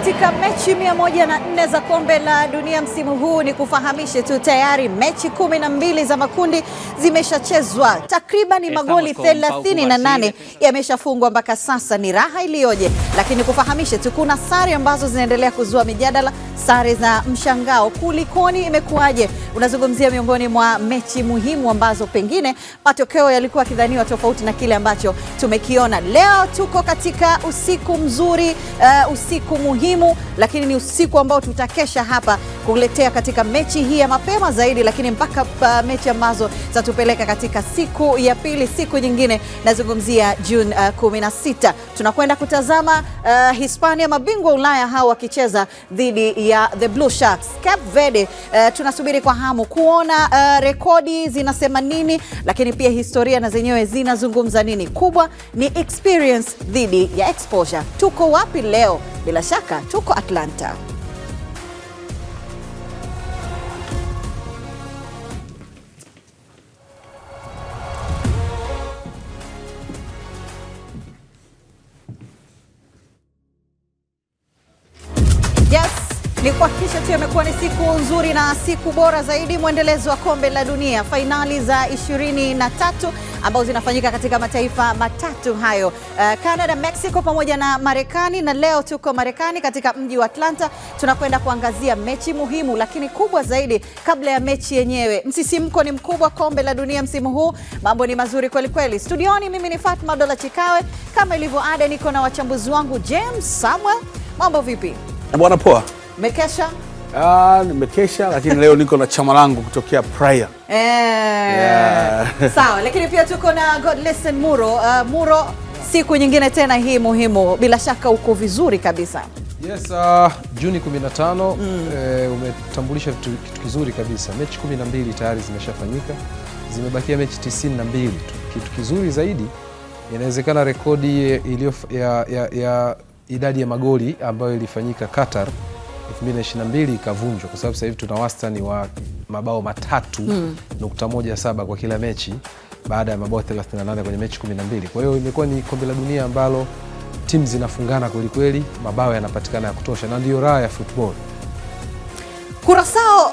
katika mechi 104 za kombe la dunia msimu huu. Ni kufahamishe tu tayari mechi 12 za makundi zimeshachezwa. Takriban magoli 38 yameshafungwa mpaka sasa. Ni raha iliyoje. Lakini kufahamishe tu kuna sare ambazo zinaendelea kuzua mijadala, sare za mshangao. Kulikoni, imekuwaje? Unazungumzia miongoni mwa mechi muhimu ambazo pengine matokeo yalikuwa kidhaniwa tofauti na kile ambacho tumekiona. Leo tuko katika usiku mzuri, usiku muhimu, lakini ni usiku ambao tutakesha hapa kuletea katika mechi hii ya mapema zaidi, lakini mpaka mechi ambazo zatupeleka katika siku ya pili, siku nyingine. Nazungumzia June 16. Tunakwenda kutazama Hispania, mabingwa Ulaya hao wakicheza dhidi ya the Blue Sharks. Cape Verde, tunasubiri kwa hamu kuona rekodi zinasema nini, lakini pia historia na zenyewe zinazungumza nini. Kubwa ni experience dhidi ya exposure. Tuko wapi leo? Bila shaka tuko Atlanta. Ni kuhakikisha tu imekuwa ni siku nzuri na siku bora zaidi, mwendelezo wa kombe la dunia, fainali za 23 ambazo zinafanyika katika mataifa matatu hayo, Canada, Mexico pamoja na Marekani. Na leo tuko Marekani katika mji wa Atlanta. Tunakwenda kuangazia mechi muhimu, lakini kubwa zaidi kabla ya mechi yenyewe. Msisimko ni mkubwa kombe la dunia msimu huu. Mambo ni mazuri kweli kweli. Studioni mimi ni Fatma Dola Chikawe, kama ilivyo ada niko na wachambuzi wangu James Samuel. Mambo vipi? Bwana poa. Mekesha? Nimekesha, lakini leo niko na chama langu kutokea Praia. Sawa, lakini pia tuko na Godlisten Muro. Muro, siku nyingine tena hii muhimu. Bila shaka uko vizuri kabisa. Yes, Juni 15 umetambulisha kitu kizuri kabisa. Mechi 12 tayari zimeshafanyika. Zimebakia mechi 92 tu. Kitu kizuri zaidi, inawezekana rekodi iliyo ya idadi ya magoli ambayo ilifanyika Qatar 2022 ikavunjwa, kwa sababu sasa hivi tuna wastani wa mabao 3.17 kwa kila mechi baada ya mabao 38 kwenye mechi 12. Kwa hiyo imekuwa ni kombe la dunia ambalo timu zinafungana kweli kweli, mabao yanapatikana ya kutosha, na ndio raha ya football. Curaçao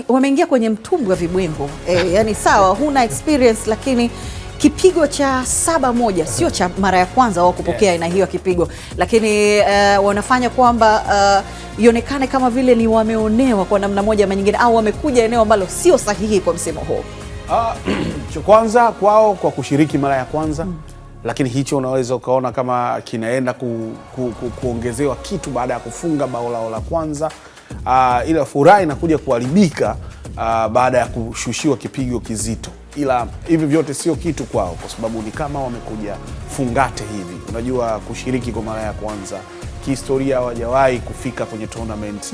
wameingia kwenye mtumbwi wa vibwengo. Yani sawa, huna experience, lakini kipigo cha 7-1 sio cha mara ya kwanza wao kupokea aina hiyo kipigo, lakini wanafanya kwamba ionekane kama vile ni wameonewa kwa namna moja ama nyingine, au wamekuja eneo ambalo sio sahihi kwa msimu huu. Cha kwanza kwao kwa kushiriki mara ya kwanza, lakini hicho unaweza ukaona kama kinaenda kuongezewa kitu baada ya kufunga bao lao la kwanza. Ila furaha inakuja kuharibika baada ya kushushiwa kipigo kizito. Ila hivi vyote sio kitu kwao, kwa sababu ni kama wamekuja fungate hivi. Unajua, kushiriki kwa mara ya kwanza kihistoria, hawajawahi kufika kwenye tournament.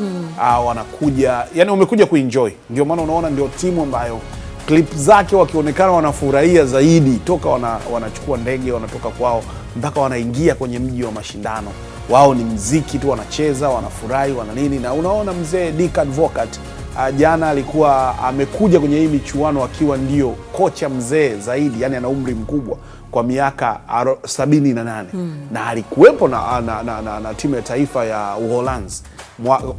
Wanakuja, yani wamekuja kuenjoy. Ndio maana unaona ndio timu ambayo clip zake wakionekana wanafurahia zaidi toka wanachukua ndege, wanatoka kwao mpaka wanaingia kwenye mji wa mashindano. Wao ni mziki tu, wanacheza, wanafurahi, wana nini. Na unaona mzee Dick Advocaat jana alikuwa amekuja kwenye hii michuano akiwa ndio kocha mzee zaidi, yani ana umri mkubwa kwa miaka 78. Na alikuwepo na timu ya taifa ya Uholanzi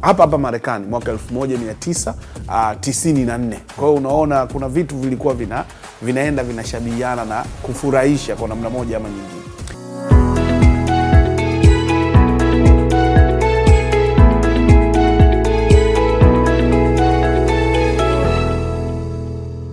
hapa Marekani mwaka 1994. Kwa hiyo unaona kuna vitu vilikuwa vinaenda vinashabihiana na kufurahisha kwa namna moja ama nyingine.